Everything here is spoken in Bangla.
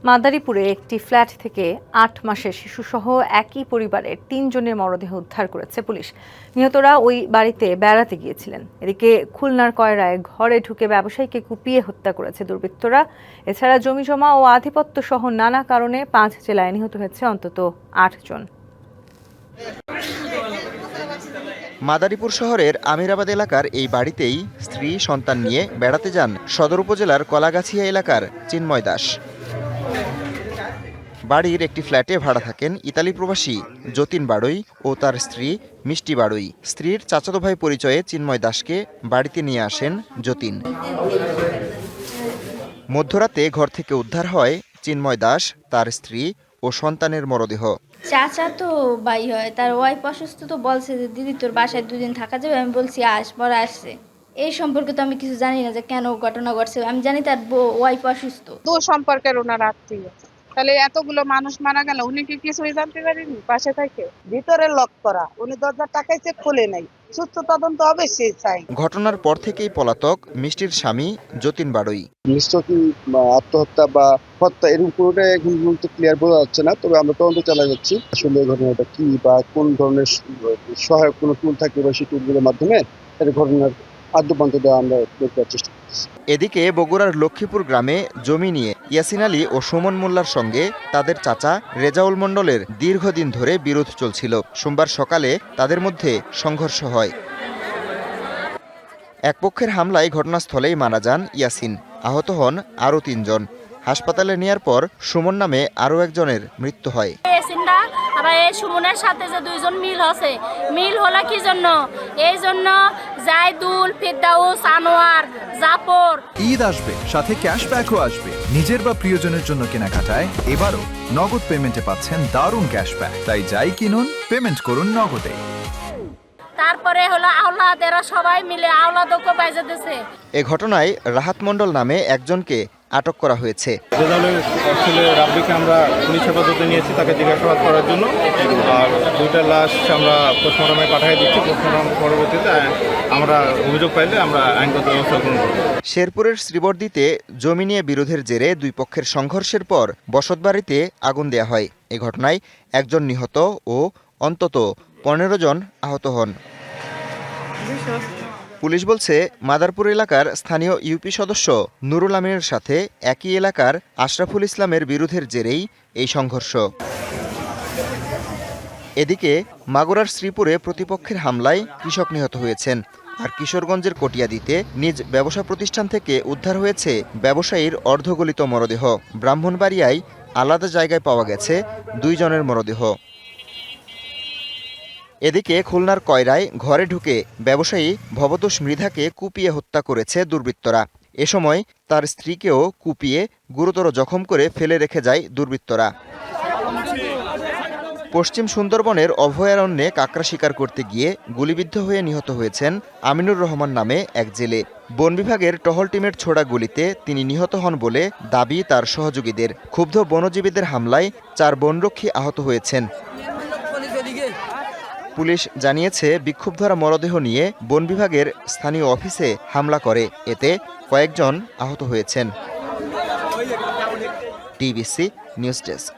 মাদারীপুরে একটি ফ্ল্যাট থেকে ৮ মাসের শিশুসহ একই পরিবারের ৩ জনের মরদেহ উদ্ধার করেছে পুলিশ। নিহতরা ওই বাড়িতে বেড়াতে গিয়েছিলেন। এদিকে খুলনার কয়রায় ঘরে ঢুকে ব্যবসায়ীকে কুপিয়ে হত্যা করেছে দুর্বৃত্তরা। এছাড়া জমিজমা ও আধিপত্য সহ নানা কারণে ৫ জেলায় নিহত হয়েছে অন্তত ৮ জন। মাদারীপুর শহরের আমিরাবাদ এলাকার এই বাড়িতেই স্ত্রী সন্তান নিয়ে বেড়াতে যান সদর উপজেলার কলাগাছিয়া এলাকার চিন্ময় দাস। বাড়ির একটি ফ্ল্যাটে ভাড়া থাকেন ইতালি প্রবাসী যতীন বাড়ই ও তার স্ত্রী মিষ্টি বাড়ই। স্ত্রীর চাচাতো ভাই পরিচয়ে চিন্ময় দাসকে বাড়িতে নিয়ে আসেন যতীন। মধ্যরাতে ঘর থেকে উদ্ধার হয় চিন্ময় দাস, তার স্ত্রী ও সন্তানের মরদেহ। চাচা তো ভাই হয়, তার ওয়াইফ অসুস্থ, তো বলছে যে দিদি তোর বাসায় 2 দিন থাকা যাবে। আমি বলছি পরে আসছে। এই সম্পর্কে তো আমি কিছু জানি না যে কেন ঘটনা ঘটছে। আমি জানি তার ওয়াইফ অসুস্থ। তো সম্পর্কের ওনার আত্মীয়, তাহলে এতগুলো মানুষ মারা গেল, উনি কি কিছুই জানতে পারেনি? পাশে থেকে ভিতরে লক করা, উনি দরজা টাকাই চেক খুলে নাই। সুস্থ তদন্ত অবশ্যই চাই। ঘটনার পর থেকেই পলাতক মিষ্টির স্বামী যতীন বাড়ই। নিশ্চয় কি আত্মহত্যা বা হত্যা এরকম কোনোটা এখন পর্যন্ত ক্লিয়ার বোঝা যাচ্ছে না, তবে আমরা তদন্ত চালিয়ে যাচ্ছি। আসলে ঘটনাটা কি বা কোন ধরনের সহায়ক কোনো টুল থাকে বা সেই টুলগুলোর মাধ্যমে এই ঘটনার আদ্যপান্ত দেওয়া আমরা দেখতে চেষ্টা করছি। এদিকে বগুড়ার লক্ষ্মীপুর গ্রামে জমি নিয়ে ইয়াসিন আলী ও সুমন মোল্লার সঙ্গে তাদের চাচা রেজাউল মণ্ডলের দীর্ঘদিন ধরে বিরোধ চলছিল। সোমবার সকালে তাদের মধ্যে সংঘর্ষ হয়। এক পক্ষের হামলায় ঘটনাস্থলেই মারা যান ইয়াসিন, আহত হন আরও 3 জন। হাসপাতালে নেয়ার পর সুমন নামে আরও একজনের মৃত্যু হয়। আবার এই সুমনের সাথে যে 2 জন মিল হলো কি জন্য? এই জন্য জাইদুল, ফেরদাউস, আনোয়ার, জাফর। ঈদ আসবে, সাথে ক্যাশব্যাকও আসবে। নিজের বা প্রিয়জনের জন্য কেনাকাটায় এবারও নগদ পেমেন্টে পাচ্ছেন দারুণ ক্যাশব্যাক। তাই যাই কিনুন, পেমেন্ট করুন নগদে। তারপরে হলো আওলাদেরা সবাই মিলে আওলাদকে বাইজে দিয়েছে। এ ঘটনায় রাহাত মণ্ডল নামে একজনকে আটক করা হয়েছে। রাব্বিকে আমরা পুলিশ হেফাজতে নিয়েছি তাকে জিজ্ঞাসাবাদ করার জন্য। আর 2টা লাশ আমরা পোস্টমর্টমে পাঠিয়ে দিচ্ছি। পোস্টমর্টম পরবর্তীতে আমরা অভিযোগ পাইলে আমরা আইনগত ব্যবস্থা গ্রহণ করব। শেরপুরের শ্রীবর্দীতে জমি নিয়ে বিরোধের জেরে 2 পক্ষের সংঘর্ষের পর বসতবাড়িতে আগুন দেয়া হয়। এ ঘটনায় 1 জন নিহত ও অন্তত 15 জন আহত হন। পুলিশ বলছে, মাদারপুর এলাকার স্থানীয় ইউপি সদস্য নুরুল আমিনের সাথে একই এলাকার আশরাফুল ইসলামের বিরোধের জেরেই এই সংঘর্ষ। এদিকে মাগুরার শ্রীপুরে প্রতিপক্ষের হামলায় কৃষক নিহত হয়েছেন। আর কিশোরগঞ্জের কটিয়াদীতে নিজ ব্যবসা প্রতিষ্ঠান থেকে উদ্ধার হয়েছে ব্যবসায়ীর অর্ধগলিত মরদেহ। ব্রাহ্মণবাড়িয়ায় আলাদা জায়গায় পাওয়া গেছে 2 জনের মরদেহ। এদিকে খুলনার কয়রায় ঘরে ঢুকে ব্যবসায়ী ভবতোষ মৃধাকে কুপিয়ে হত্যা করেছে দুর্বৃত্তরা। এ সময় তার স্ত্রীকেও কুপিয়ে গুরুতর জখম করে ফেলে রেখে যায় দুর্বৃত্তরা। পশ্চিম সুন্দরবনের অভয়ারণ্যে কাঁকড়া শিকার করতে গিয়ে গুলিবিদ্ধ হয়ে নিহত হয়েছেন আমিনুর রহমান নামে এক জেলে। বন বিভাগের টহল টিমের ছোড়া গুলিতে তিনি নিহত হন বলে দাবি তার সহযোগীদের। ক্ষুব্ধ বনজীবীদের হামলায় 4 বনরক্ষী আহত হয়েছেন। পুলিশ জানিয়েছে, বিক্ষুব্ধরা মরদেহ নিয়ে বন বিভাগের স্থানীয় অফিসে হামলা করে। এতে কয়েকজন আহত হয়েছেন। TBC news desk.